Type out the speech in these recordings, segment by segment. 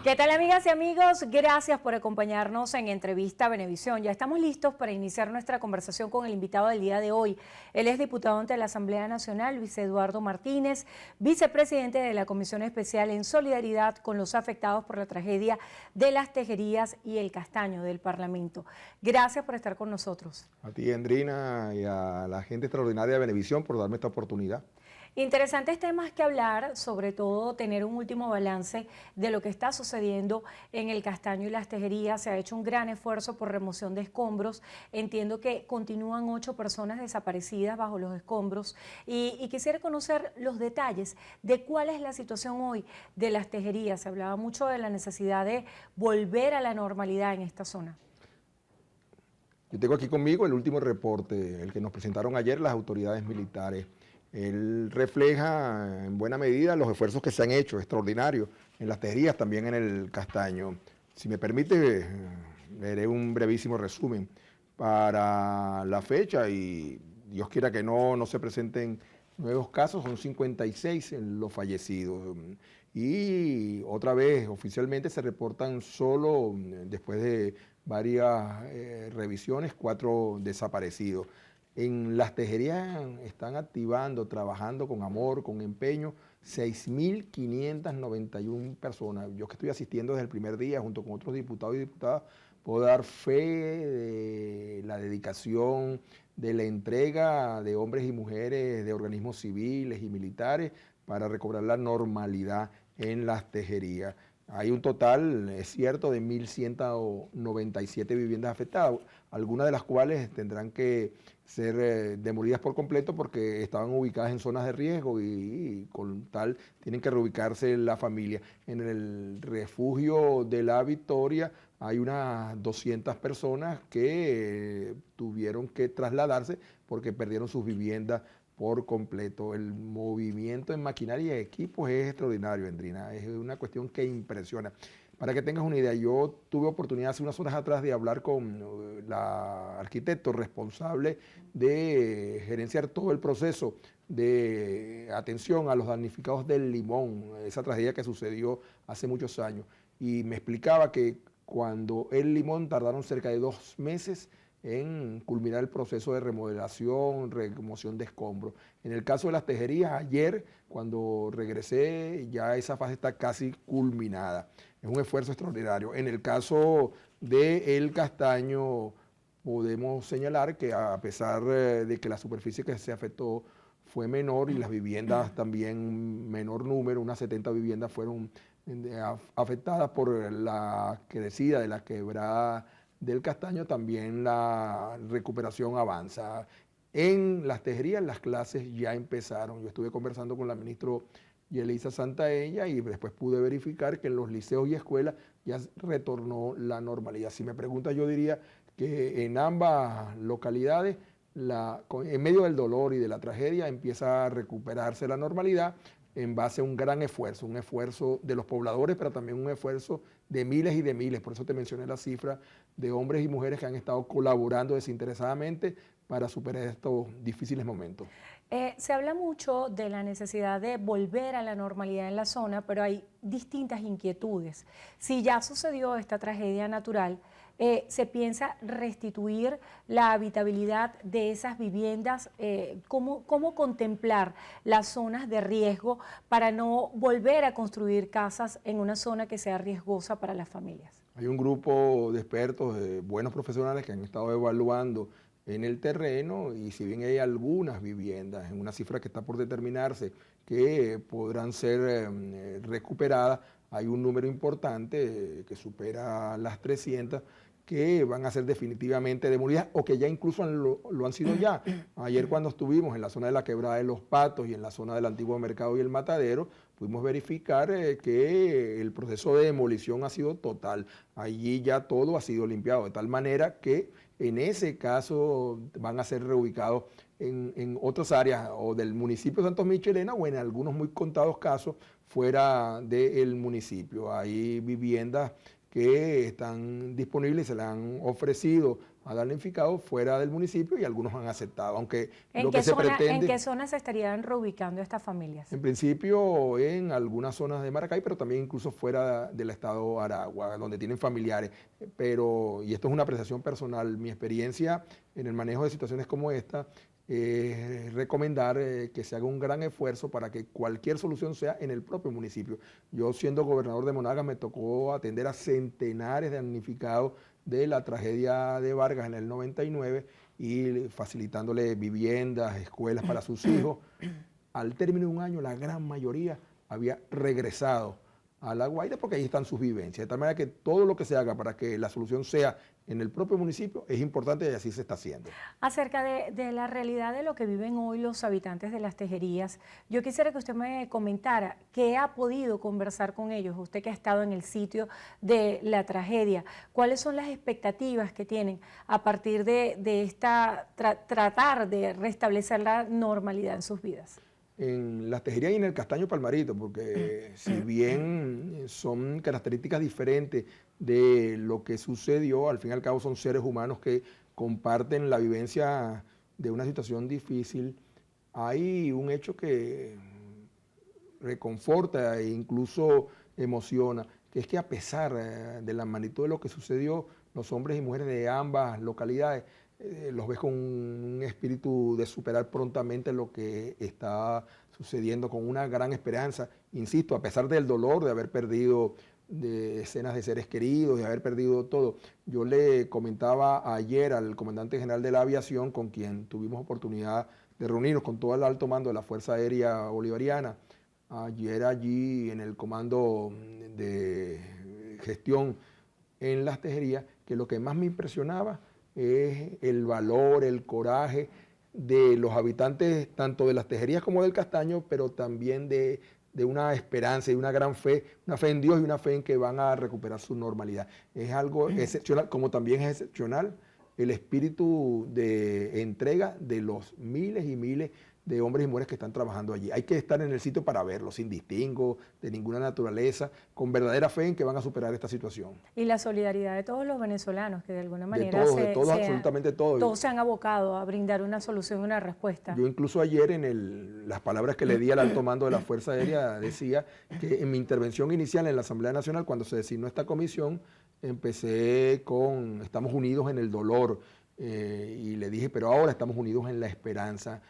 ¿Qué tal, amigas y amigos? Gracias por acompañarnos en Entrevista Venevisión. Ya estamos listos para iniciar nuestra conversación con el invitado del día de hoy. Él es diputado ante la Asamblea Nacional, Luis Eduardo Martínez, vicepresidente de la Comisión Especial en Solidaridad con los afectados por la tragedia de Las Tejerías y el Castaño del Parlamento. Gracias por estar con nosotros. A ti, Andrina, y a la gente extraordinaria de Venevisión por darme esta oportunidad. Interesantes temas que hablar, sobre todo tener un último balance de lo que está sucediendo en el Castaño y Las Tejerías. Se ha hecho un gran esfuerzo por remoción de escombros. Entiendo que continúan 8 personas desaparecidas bajo los escombros y quisiera conocer los detalles de cuál es la situación hoy de Las Tejerías. Se hablaba mucho de la necesidad de volver a la normalidad en esta zona. Yo tengo aquí conmigo el último reporte, el que nos presentaron ayer las autoridades militares. Él refleja en buena medida los esfuerzos que se han hecho, extraordinarios, en Las Tejerías, también en el Castaño. Si me permite, leeré un brevísimo resumen para la fecha y Dios quiera que no se presenten nuevos casos, son 56 los fallecidos. Y otra vez, oficialmente se reportan solo, después de varias revisiones, 4 desaparecidos. En Las Tejerías están activando, trabajando con amor, con empeño, 6.591 personas. Yo que estoy asistiendo desde el primer día, junto con otros diputados y diputadas, puedo dar fe de la dedicación, de la entrega de hombres y mujeres, de organismos civiles y militares para recobrar la normalidad en Las Tejerías. Hay un total, es cierto, de 1.197 viviendas afectadas, algunas de las cuales tendrán que ser demolidas por completo porque estaban ubicadas en zonas de riesgo y con tal tienen que reubicarse la familia. En el refugio de La Victoria hay unas 200 personas que tuvieron que trasladarse porque perdieron sus viviendas por completo. El movimiento en maquinaria y equipos es extraordinario, Andrina, es una cuestión que impresiona. Para que tengas una idea, yo tuve oportunidad hace unas horas atrás de hablar con la arquitecto responsable de gerenciar todo el proceso de atención a los damnificados del Limón, esa tragedia que sucedió hace muchos años, y me explicaba que cuando el Limón tardaron cerca de 2 meses en culminar el proceso de remodelación, remoción de escombros. En el caso de Las Tejerías, ayer, cuando regresé, ya esa fase está casi culminada. Es un esfuerzo extraordinario. En el caso de El Castaño, podemos señalar que a pesar de que la superficie que se afectó fue menor y las viviendas también menor número, unas 70 viviendas fueron afectadas por la crecida de la quebrada del Castaño, también la recuperación avanza. En Las Tejerías las clases ya empezaron. Yo estuve conversando con la ministra Yelisa Santaella y después pude verificar que en los liceos y escuelas ya retornó la normalidad. Si me preguntas, yo diría que en ambas localidades, en medio del dolor y de la tragedia, empieza a recuperarse la normalidad en base a un gran esfuerzo, un esfuerzo de los pobladores, pero también un esfuerzo de miles y de miles. Por eso te mencioné la cifra de hombres y mujeres que han estado colaborando desinteresadamente para superar estos difíciles momentos. Se habla mucho de la necesidad de volver a la normalidad en la zona, pero hay distintas inquietudes. Si ya sucedió esta tragedia natural, ¿se piensa restituir la habitabilidad de esas viviendas? ¿Cómo contemplar las zonas de riesgo para no volver a construir casas en una zona que sea riesgosa para las familias? Hay un grupo de expertos, de buenos profesionales que han estado evaluando en el terreno y si bien hay algunas viviendas, en una cifra que está por determinarse, que podrán ser recuperadas, hay un número importante que supera las 300 que van a ser definitivamente demolidas o que ya incluso lo han sido ya. Ayer cuando estuvimos en la zona de la Quebrada de los Patos y en la zona del antiguo mercado y el Matadero, pudimos verificar que el proceso de demolición ha sido total. Allí ya todo ha sido limpiado, de tal manera que en ese caso van a ser reubicados en otras áreas o del municipio de Santos Michelena o en algunos muy contados casos fuera del municipio. Hay viviendas que están disponibles y se le han ofrecido a damnificados fuera del municipio y algunos han aceptado, aunque ¿En lo qué que se zona, en pretende, qué zona se estarían reubicando estas familias? en principio en algunas zonas de Maracay, pero también incluso fuera del estado Aragua, donde tienen familiares, pero, y esto es una apreciación personal, mi experiencia en el manejo de situaciones como esta, recomendar que se haga un gran esfuerzo para que cualquier solución sea en el propio municipio. Yo siendo gobernador de Monagas me tocó atender a centenares de damnificados de la tragedia de Vargas en el 99 y facilitándole viviendas, escuelas para sus hijos. Al término de un año la gran mayoría había regresado a La Guaira porque ahí están sus vivencias. De tal manera que todo lo que se haga para que la solución sea en el propio municipio es importante y así se está haciendo. Acerca de la realidad de lo que viven hoy los habitantes de Las Tejerías, yo quisiera que usted me comentara qué ha podido conversar con ellos, usted que ha estado en el sitio de la tragedia, cuáles son las expectativas que tienen a partir de esta, tratar de restablecer la normalidad en sus vidas. En Las Tejerías y en el Castaño Palmarito, porque si bien son características diferentes de lo que sucedió, al fin y al cabo son seres humanos que comparten la vivencia de una situación difícil, hay un hecho que reconforta e incluso emociona, que es que a pesar de la magnitud de lo que sucedió, los hombres y mujeres de ambas localidades los ves con un espíritu de superar prontamente lo que está sucediendo, con una gran esperanza, insisto, a pesar del dolor de haber perdido de escenas de seres queridos, de haber perdido todo. Yo le comentaba ayer al comandante general de la aviación, con quien tuvimos oportunidad de reunirnos con todo el alto mando de la Fuerza Aérea Bolivariana, ayer allí en el comando de gestión en Las Tejerías, que lo que más me impresionaba es el valor, el coraje de los habitantes tanto de Las Tejerías como del Castaño, pero también de una esperanza y una gran fe, una fe en Dios y una fe en que van a recuperar su normalidad. Es algo excepcional, como también es excepcional el espíritu de entrega de los miles y miles de hombres y mujeres que están trabajando allí. Hay que estar en el sitio para verlo, sin distingo, de ninguna naturaleza, con verdadera fe en que van a superar esta situación. Y la solidaridad de todos los venezolanos que de alguna manera De todos, absolutamente todos. Todos se han abocado a brindar una solución, una respuesta. Yo incluso ayer en las palabras que le di al alto mando de la Fuerza Aérea decía que en mi intervención inicial en la Asamblea Nacional, cuando se designó esta comisión, empecé con estamos unidos en el dolor y le dije, pero ahora estamos unidos en la esperanza.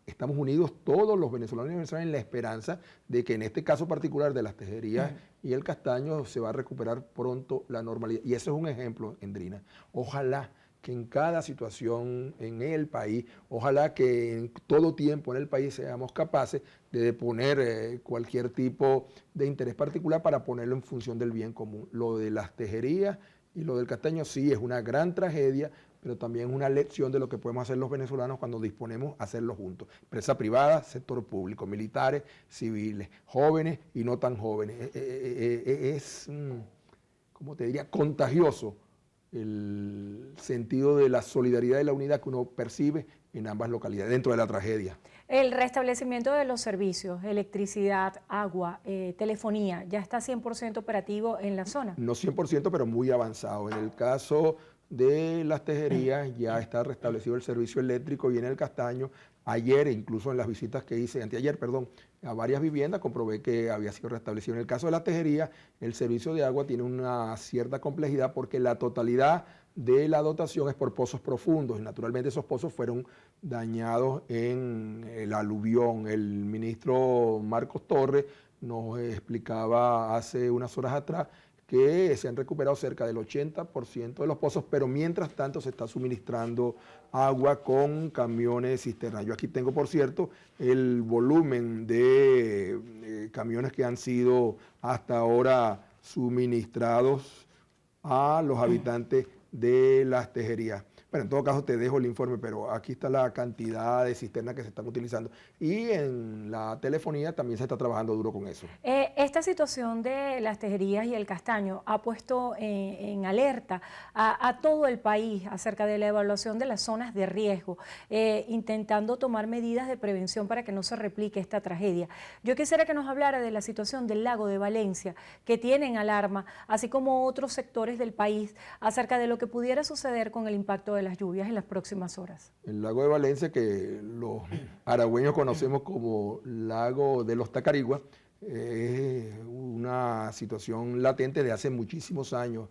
Estamos unidos todos los venezolanos y venezolanas en la esperanza de que en este caso particular de Las Tejerías y el Castaño se va a recuperar pronto la normalidad. Y eso es un ejemplo, Endrina. Ojalá que en cada situación en el país, ojalá que en todo tiempo en el país seamos capaces de poner cualquier tipo de interés particular para ponerlo en función del bien común. Lo de Las Tejerías y lo del Castaño sí es una gran tragedia, pero también es una lección de lo que podemos hacer los venezolanos cuando disponemos a hacerlo juntos. Empresa privada, sector público, militares, civiles, jóvenes y no tan jóvenes. Es, ¿cómo te diría?, contagioso el sentido de la solidaridad y la unidad que uno percibe en ambas localidades, dentro de la tragedia. El restablecimiento de los servicios, electricidad, agua, telefonía, ¿ya está 100% operativo en la zona? No 100%, pero muy avanzado. En el caso de Las Tejerías ya está restablecido el servicio eléctrico y en el Castaño, ayer, incluso en las visitas que hice, anteayer, perdón, a varias viviendas, comprobé que había sido restablecido. En el caso de Las Tejerías, el servicio de agua tiene una cierta complejidad porque la totalidad de la dotación es por pozos profundos y naturalmente esos pozos fueron dañados en el aluvión. El ministro Marcos Torres nos explicaba hace unas horas atrás que se han recuperado cerca del 80% de los pozos, pero mientras tanto se está suministrando agua con camiones cisterna. Yo aquí tengo, por cierto, el volumen de camiones que han sido hasta ahora suministrados a los habitantes de Las Tejerías. Bueno, en todo caso te dejo el informe, pero aquí está la cantidad de cisternas que se están utilizando. Y en la telefonía también se está trabajando duro con eso. Esta situación de las tejerías y el castaño ha puesto en alerta a todo el país acerca de la evaluación de las zonas de riesgo, intentando tomar medidas de prevención para que no se replique esta tragedia. Yo quisiera que nos hablara de la situación del lago de Valencia, que tiene en alarma, así como otros sectores del país, acerca de lo que pudiera suceder con el impacto de las lluvias en las próximas horas. El lago de Valencia, que los aragüeños conocemos como lago de los Tacarigua, es una situación latente de hace muchísimos años,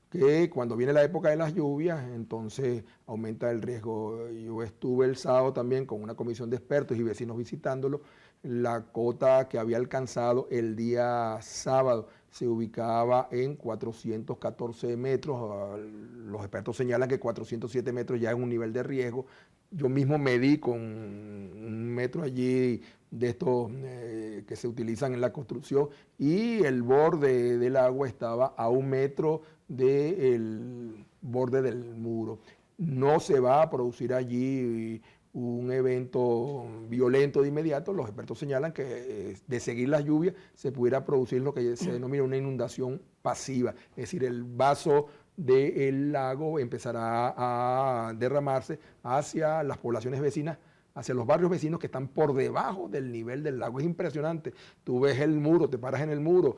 que cuando viene la época de las lluvias, entonces aumenta el riesgo. Yo estuve el sábado también con una comisión de expertos y vecinos visitándolo. La cota que había alcanzado el día sábado se ubicaba en 414 metros. Los expertos señalan que 407 metros ya es un nivel de riesgo. Yo mismo medí con un metro allí de estos que se utilizan en la construcción y el borde del agua estaba a 1 metro del borde del muro. No se va a producir allí un evento violento de inmediato. Los expertos señalan que de seguir las lluvias se pudiera producir lo que se denomina una inundación pasiva, es decir, el vaso del lago empezará a derramarse hacia las poblaciones vecinas, hacia los barrios vecinos que están por debajo del nivel del lago. Es impresionante. Tú ves el muro, te paras en el muro,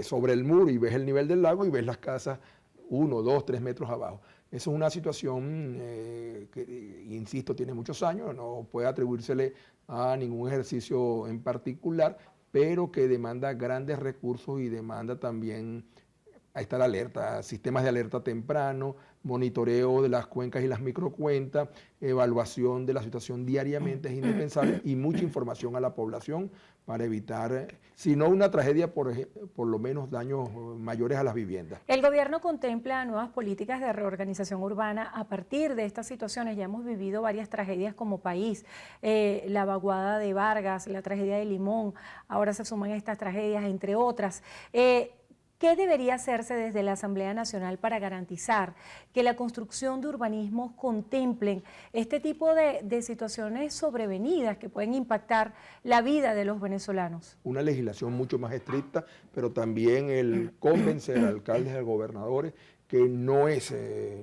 sobre el muro y ves el nivel del lago y ves las casas 1, 2, 3 metros abajo. Eso es una situación que, insisto, tiene muchos años, no puede atribuírsele a ningún ejercicio en particular, pero que demanda grandes recursos y demanda también a estar alerta, sistemas de alerta temprano, monitoreo de las cuencas y las microcuentas, evaluación de la situación diariamente es indispensable y mucha información a la población para evitar, si no una tragedia, por lo menos daños mayores a las viviendas. El gobierno contempla nuevas políticas de reorganización urbana a partir de estas situaciones. Ya hemos vivido varias tragedias como país, la vaguada de Vargas, la tragedia de Limón, ahora se suman estas tragedias, entre otras. ¿Qué debería hacerse desde la Asamblea Nacional para garantizar que la construcción de urbanismos contemplen este tipo de situaciones sobrevenidas que pueden impactar la vida de los venezolanos? Una legislación mucho más estricta, pero también el convencer a alcaldes y a gobernadores que no es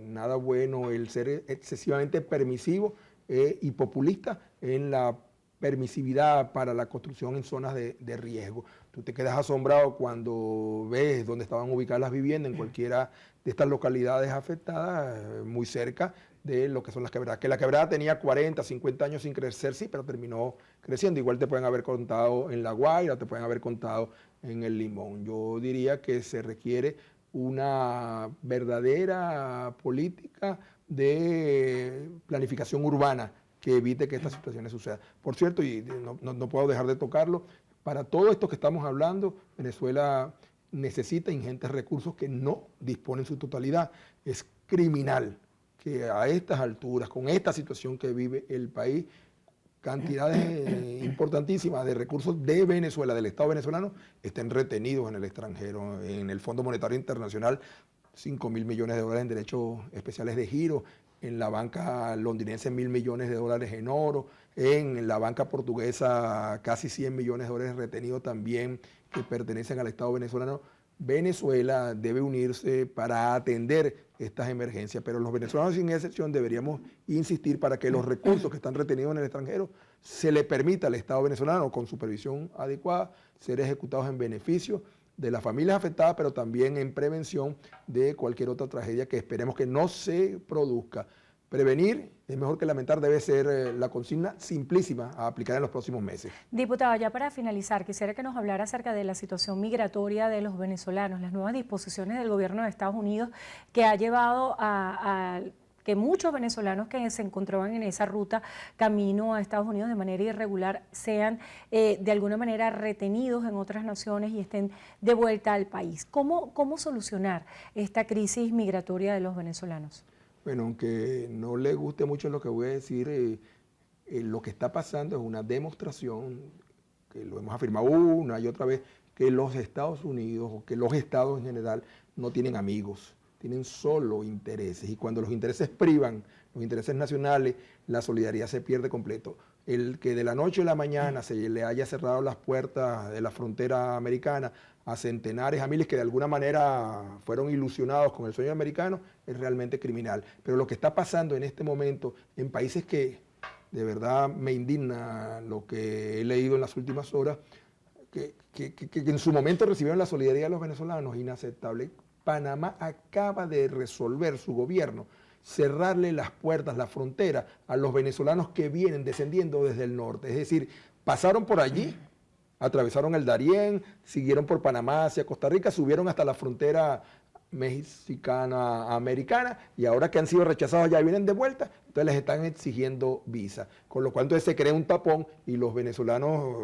nada bueno el ser excesivamente permisivo y populista en la permisividad para la construcción en zonas de riesgo. Tú te quedas asombrado cuando ves dónde estaban ubicadas las viviendas en cualquiera de estas localidades afectadas, muy cerca de lo que son las quebradas. Que la quebrada tenía 40, 50 años sin crecer, sí, pero terminó creciendo. Igual te pueden haber contado en La Guaira, te pueden haber contado en el Limón. Yo diría que se requiere una verdadera política de planificación urbana que evite que estas situaciones sucedan. Por cierto, y no puedo dejar de tocarlo, para todo esto que estamos hablando, Venezuela necesita ingentes recursos que no dispone en su totalidad. Es criminal que a estas alturas, con esta situación que vive el país, cantidades importantísimas de recursos de Venezuela, del Estado venezolano, estén retenidos en el extranjero. En el Fondo Monetario Internacional, 5.000 millones de dólares en derechos especiales de giro, en la banca londinense 1.000 millones de dólares en oro, en la banca portuguesa casi 100 millones de dólares retenidos también que pertenecen al Estado venezolano. Venezuela debe unirse para atender estas emergencias, pero los venezolanos sin excepción deberíamos insistir para que los recursos que están retenidos en el extranjero se le permita al Estado venezolano, con supervisión adecuada, ser ejecutados en beneficio de las familias afectadas, pero también en prevención de cualquier otra tragedia que esperemos que no se produzca. Prevenir es mejor que lamentar, debe ser la consigna simplísima a aplicar en los próximos meses. Diputado, ya para finalizar, quisiera que nos hablara acerca de la situación migratoria de los venezolanos, las nuevas disposiciones del gobierno de Estados Unidos que ha llevado a que muchos venezolanos que se encontraban en esa ruta camino a Estados Unidos de manera irregular sean de alguna manera retenidos en otras naciones y estén de vuelta al país. ¿Cómo solucionar esta crisis migratoria de los venezolanos? Bueno, aunque no le guste mucho lo que voy a decir, lo que está pasando es una demostración, que lo hemos afirmado una y otra vez, que los Estados Unidos o que los estados en general no tienen amigos, tienen solo intereses, y cuando los intereses privan, los intereses nacionales, la solidaridad se pierde completo. el que de la noche a la mañana se le haya cerrado las puertas de la frontera americana a centenares, a miles que de alguna manera fueron ilusionados con el sueño americano, es realmente criminal. Pero lo que está pasando en este momento en países que de verdad me indigna lo que he leído en las últimas horas, que en su momento recibieron la solidaridad de los venezolanos, inaceptable. Panamá acaba de resolver su gobierno cerrarle las puertas, la frontera a los venezolanos que vienen descendiendo desde el norte. Es decir, pasaron por allí, atravesaron el Darién, siguieron por Panamá hacia Costa Rica, subieron hasta la frontera mexicana-americana y ahora que han sido rechazados ya vienen de vuelta, entonces les están exigiendo visa. Con lo cual entonces se crea un tapón y los venezolanos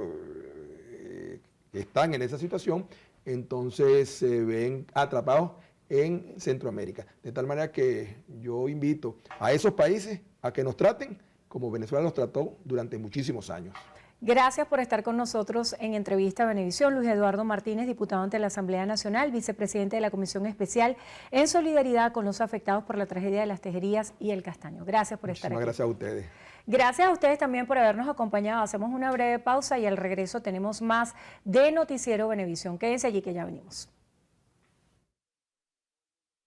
que están en esa situación entonces se ven atrapados en Centroamérica. De tal manera que yo invito a esos países a que nos traten como Venezuela nos trató durante muchísimos años. Gracias por estar con nosotros en Entrevista a Venevisión. Luis Eduardo Martínez, diputado ante la Asamblea Nacional, vicepresidente de la Comisión Especial en solidaridad con los afectados por la tragedia de las Tejerías y el Castaño. Gracias por estar aquí. Muchísimas gracias a ustedes. Gracias a ustedes también por habernos acompañado. Hacemos una breve pausa y al regreso tenemos más de Noticiero Venevisión. Quédense allí que ya venimos.